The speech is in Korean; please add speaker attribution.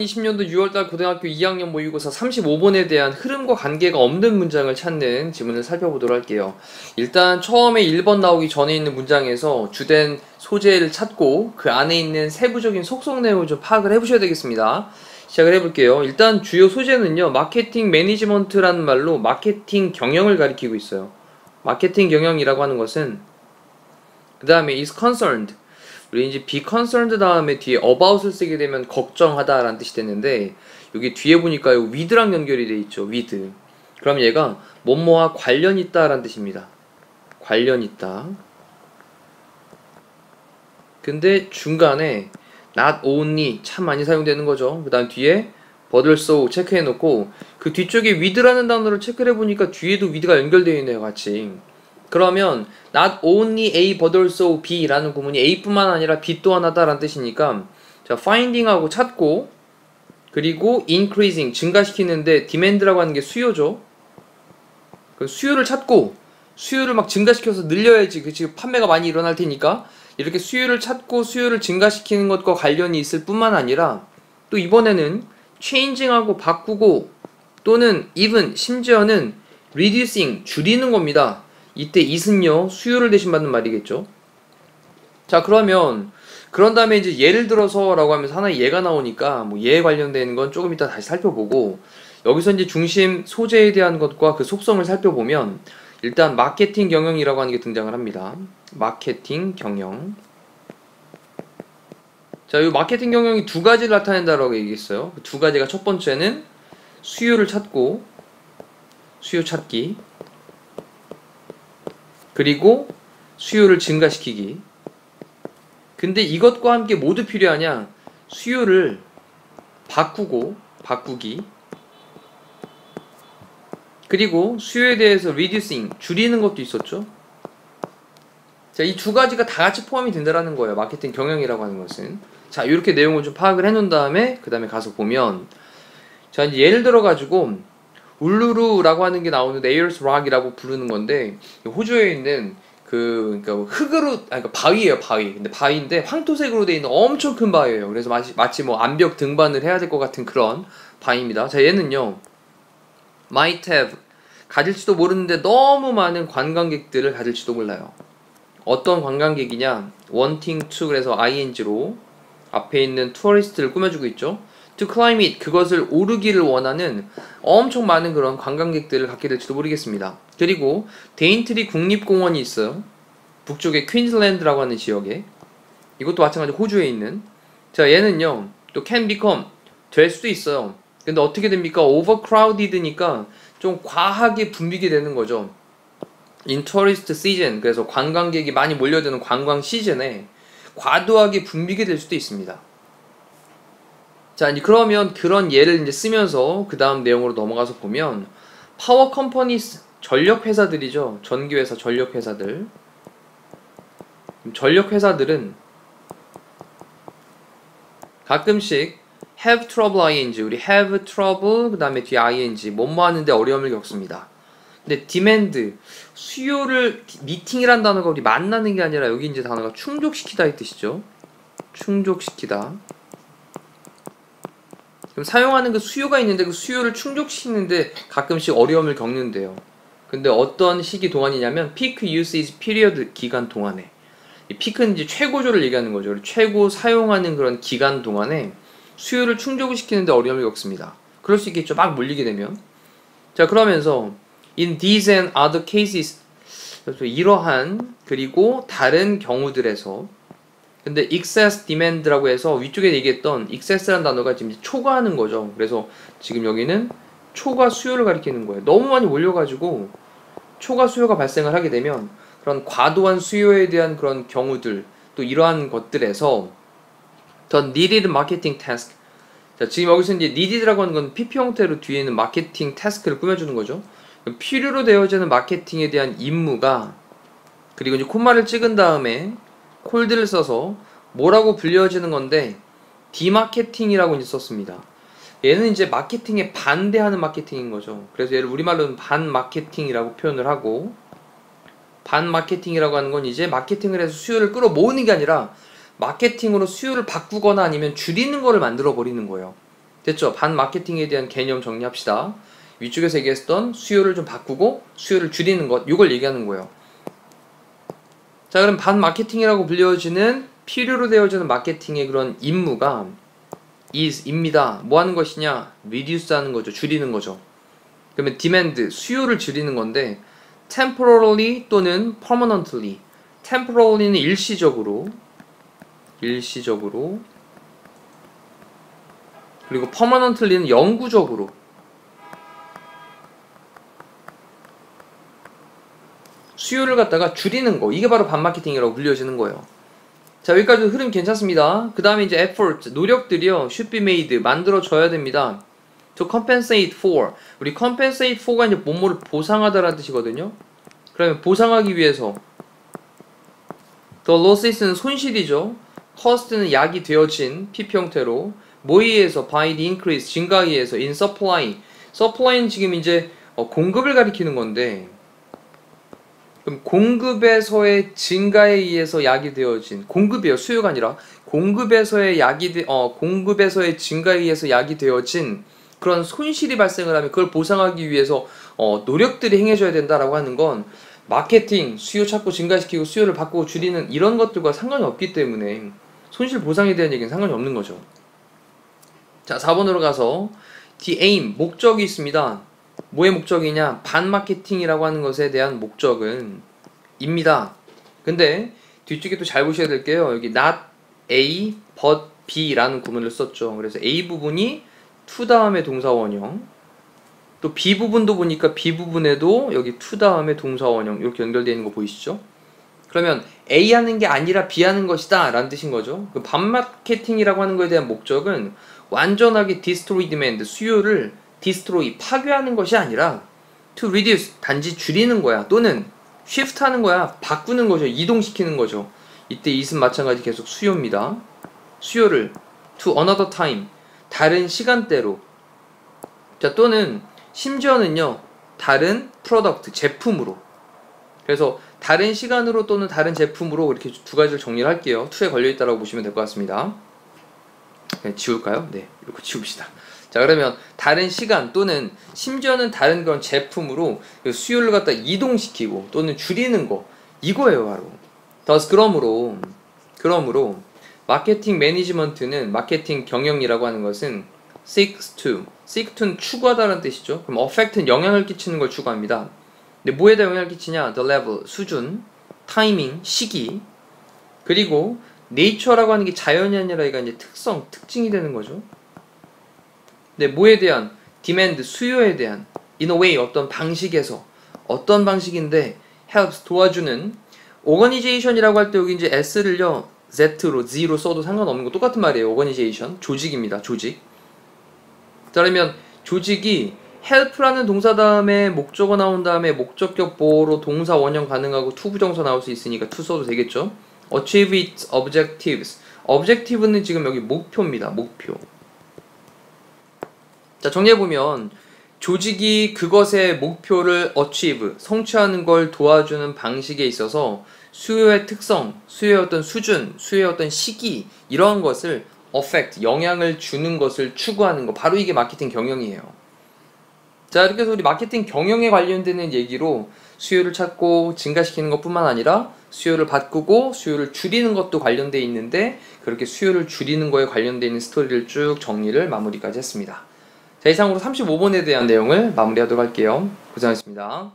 Speaker 1: 20년도 6월달 고등학교 2학년 모의고사 35번에 대한 흐름과 관계가 없는 문장을 찾는 지문을 살펴보도록 할게요. 일단 처음에 1번 나오기 전에 있는 문장에서 주된 소재를 찾고 그 안에 있는 세부적인 속성 내용을 좀 파악을 해보셔야 되겠습니다. 시작을 해볼게요. 일단 주요 소재는요, 마케팅 매니지먼트라는 말로 마케팅 경영을 가리키고 있어요. 마케팅 경영이라고 하는 것은 그 다음에 is concerned, 우리 이제 be concerned 다음에 뒤에 about을 쓰게 되면 걱정하다 라는 뜻이 됐는데, 여기 뒤에 보니까요 with랑 연결이 돼 있죠. with. 그럼 얘가 뭐뭐와 관련 있다 라는 뜻입니다. 관련 있다. 근데 중간에 not only 참 많이 사용되는 거죠. 그 다음 뒤에 but also 체크해 놓고, 그 뒤쪽에 with라는 단어를 체크를 해보니까 뒤에도 with가 연결되어 있네요, 같이. 그러면 not only A but also B 라는 구문이 A뿐만 아니라 B 또한 하다 라는 뜻이니까, 자, finding하고 찾고, 그리고 increasing 증가시키는데 demand라고 하는 게 수요죠. 그 수요를 찾고 수요를 막 증가시켜서 늘려야지 그치 판매가 많이 일어날 테니까, 이렇게 수요를 찾고 수요를 증가시키는 것과 관련이 있을 뿐만 아니라, 또 이번에는 changing하고 바꾸고, 또는 even 심지어는 reducing 줄이는 겁니다. 이때 it은요 수요를 대신받는 말이겠죠. 자, 그러면 그런 다음에 이제 예를 들어서 라고 하면서 하나의 예가 나오니까 뭐 예에 관련되는 건 조금 이따 다시 살펴보고, 여기서 이제 중심 소재에 대한 것과 그 속성을 살펴보면 일단 마케팅 경영이라고 하는 게 등장을 합니다. 마케팅 경영. 자, 이 마케팅 경영이 두 가지를 나타낸다라고 얘기했어요. 그 두 가지가, 첫 번째는 수요를 찾고, 수요 찾기, 그리고 수요를 증가시키기. 근데 이것과 함께 모두 필요하냐? 수요를 바꾸고, 바꾸기, 그리고 수요에 대해서 reducing 줄이는 것도 있었죠. 자, 이 두 가지가 다 같이 포함이 된다라는 거예요, 마케팅 경영이라고 하는 것은. 자, 이렇게 내용을 좀 파악을 해놓은 다음에 그 다음에 가서 보면, 자, 이제 예를 들어가지고 울루루라고 하는 게 나오는데 에어스 락이라고 부르는 건데, 호주에 있는 그러니까 흙으로, 그러니까 바위예요, 바위. 근데 바위인데 황토색으로 되어 있는 엄청 큰 바위예요. 그래서 마치 뭐 암벽 등반을 해야 될 것 같은 그런 바위입니다. 자, 얘는요 might have, 가질지도 모르는데 너무 많은 관광객들을 가질지도 몰라요. 어떤 관광객이냐? wanting to, 그래서 ing로 앞에 있는 tourist를 꾸며주고 있죠. to climb it, 그것을 오르기를 원하는 엄청 많은 그런 관광객들을 갖게 될지도 모르겠습니다. 그리고 데인트리 국립공원이 있어요. 북쪽의 퀸즐랜드라고 하는 지역에. 이것도 마찬가지로 호주에 있는. 자, 얘는요 또 can become, 될 수도 있어요. 근데 어떻게 됩니까? overcrowded니까 좀 과하게 붐비게 되는 거죠. in tourist season, 그래서 관광객이 많이 몰려드는 관광 시즌에 과도하게 붐비게 될 수도 있습니다. 자, 이제 그러면 그런 예를 이제 쓰면서 그 다음 내용으로 넘어가서 보면, 파워 컴퍼니스, 전력 회사들이죠. 전기 회사, 전력 회사들. 전력 회사들은 가끔씩 have trouble ing, 우리 have trouble 그 다음에 뒤에 ing, 뭐뭐 하는데 어려움을 겪습니다. 근데 demand, 수요를, 미팅이란 단어가 우리 만나는 게 아니라 여기 이제 단어가 충족시키다 이 뜻이죠. 충족시키다. 그럼 사용하는 그 수요가 있는데 그 수요를 충족시키는데 가끔씩 어려움을 겪는데요. 근데 어떤 시기 동안이냐면 peak usage period, 기간 동안에. 이 peak는 이제 최고조를 얘기하는 거죠. 최고 사용하는 그런 기간 동안에 수요를 충족을 시키는데 어려움을 겪습니다. 그럴 수 있겠죠, 막 몰리게 되면. 자, 그러면서 in these and other cases, 이러한 그리고 다른 경우들에서, 근데 excess demand라고 해서 위쪽에 얘기했던 excess라는 단어가 지금 초과하는 거죠. 그래서 지금 여기는 초과 수요를 가리키는 거예요. 너무 많이 몰려가지고 초과 수요가 발생을 하게 되면 그런 과도한 수요에 대한 그런 경우들, 또 이러한 것들에서 the needed marketing task. 자, 지금 여기서 이제 needed라고 하는 건 PP 형태로 뒤에는 마케팅 태스크를 꾸며주는 거죠. 필요로 되어지는 마케팅에 대한 임무가, 그리고 이제 콤마를 찍은 다음에 콜드를 써서 뭐라고 불려지는 건데 디마케팅이라고 이제 썼습니다. 얘는 이제 마케팅에 반대하는 마케팅인 거죠. 그래서 얘를 우리말로는 반마케팅이라고 표현을 하고, 반마케팅이라고 하는 건 이제 마케팅을 해서 수요를 끌어모으는 게 아니라 마케팅으로 수요를 바꾸거나 아니면 줄이는 거를 만들어 버리는 거예요. 됐죠? 반마케팅에 대한 개념 정리합시다. 위쪽에서 얘기했던 수요를 좀 바꾸고 수요를 줄이는 것, 이걸 얘기하는 거예요. 자, 그럼 반마케팅이라고 불려지는 필요로 되어지는 마케팅의 그런 임무가 is입니다. 뭐 하는 것이냐? reduce 하는 거죠. 줄이는 거죠. 그러면 demand, 수요를 줄이는 건데 temporarily 또는 permanently. temporarly는 일시적으로 그리고 permanently는 영구적으로. 수요를 갖다가 줄이는 거, 이게 바로 반마케팅이라고 불려지는 거예요. 자, 여기까지 흐름 괜찮습니다. 그 다음에 이제 effort, 노력들이요, should be made, 만들어져야 됩니다. to compensate for, 우리 compensate for가 이제 뭐뭐를 보상하다라는 뜻이거든요. 그러면 보상하기 위해서 the losses는 손실이죠. cost는 약이 되어진 PP 형태로 뭐에 의해서 by the increase, 증가에 의해서 in supply, supply는 지금 이제 공급을 가리키는 건데, 그럼 공급에서의 증가에 의해서 약이 되어진, 공급이에요, 수요가 아니라 공급에서의 공급에서의 증가에 의해서 약이 되어진 그런 손실이 발생을 하면 그걸 보상하기 위해서 노력들이 행해져야 된다라고 하는 건 마케팅, 수요 찾고 증가시키고 수요를 바꾸고 줄이는 이런 것들과 상관이 없기 때문에 손실 보상에 대한 얘기는 상관이 없는 거죠. 자, 4번으로 가서 the aim, 목적이 있습니다. 뭐의 목적이냐? 반마케팅이라고 하는 것에 대한 목적은 입니다. 근데 뒤쪽에 또 잘 보셔야 될게요. 여기 not A but B라는 구문을 썼죠. 그래서 A 부분이 to 다음에 동사 원형, 또 B 부분도 보니까 B 부분에도 여기 to 다음에 동사 원형 이렇게 연결되어 있는 거 보이시죠? 그러면 A 하는 게 아니라 B 하는 것이다 라는 뜻인 거죠. 그 반마케팅이라고 하는 것에 대한 목적은 완전하게 destroy demand, 수요를 destroy, 파괴하는 것이 아니라 to reduce, 단지 줄이는 거야. 또는 shift 하는 거야. 바꾸는 거죠. 이동시키는 거죠. 이때 it은 마찬가지 계속 수요입니다. 수요를 to another time, 다른 시간대로. 자, 또는 심지어는요, 다른 product, 제품으로. 그래서 다른 시간으로 또는 다른 제품으로 이렇게 두 가지를 정리를 할게요. to에 걸려있다라고 보시면 될 것 같습니다. 그냥 지울까요? 네, 이렇게 지웁시다. 자, 그러면 다른 시간 또는 심지어는 다른 그런 제품으로 수요를 갖다 이동시키고 또는 줄이는 거, 이거예요 바로. thus, 그러므로 마케팅 매니지먼트는, 마케팅 경영이라고 하는 것은 seeks to는 추구하다는 뜻이죠. 그럼 affect는 영향을 끼치는 걸 추구합니다. 근데 뭐에다 영향을 끼치냐? the level, 수준, 타이밍, 시기, 그리고 nature라고 하는 게 자연이 아니라 이가 이제 특성, 특징이 되는 거죠. 네, 뭐에 대한? demand, 수요에 대한, in a way, 어떤 방식에서, 어떤 방식인데 helps, 도와주는. organization이라고 할 때 여기 이제 s를요 z로 써도 상관없는 거 똑같은 말이에요. organization, 조직입니다. 조직. 자, 그러면 조직이 help라는 동사 다음에 목적어 나온 다음에 목적격 보호로 동사 원형 가능하고 to 부정사 나올 수 있으니까 to 써도 되겠죠. achieve its objectives, objective는 지금 여기 목표입니다. 목표. 자, 정리해보면 조직이 그것의 목표를 achieve, 성취하는 걸 도와주는 방식에 있어서 수요의 특성, 수요의 어떤 수준, 수요의 어떤 시기, 이러한 것을 affect, 영향을 주는 것을 추구하는 거, 바로 이게 마케팅 경영이에요. 자, 이렇게 해서 우리 마케팅 경영에 관련되는 얘기로 수요를 찾고 증가시키는 것뿐만 아니라 수요를 바꾸고 수요를 줄이는 것도 관련되어 있는데, 그렇게 수요를 줄이는 거에 관련되어 있는 스토리를 쭉 정리를 마무리까지 했습니다. 자, 이상으로 35번에 대한 내용을 마무리하도록 할게요. 고생하셨습니다.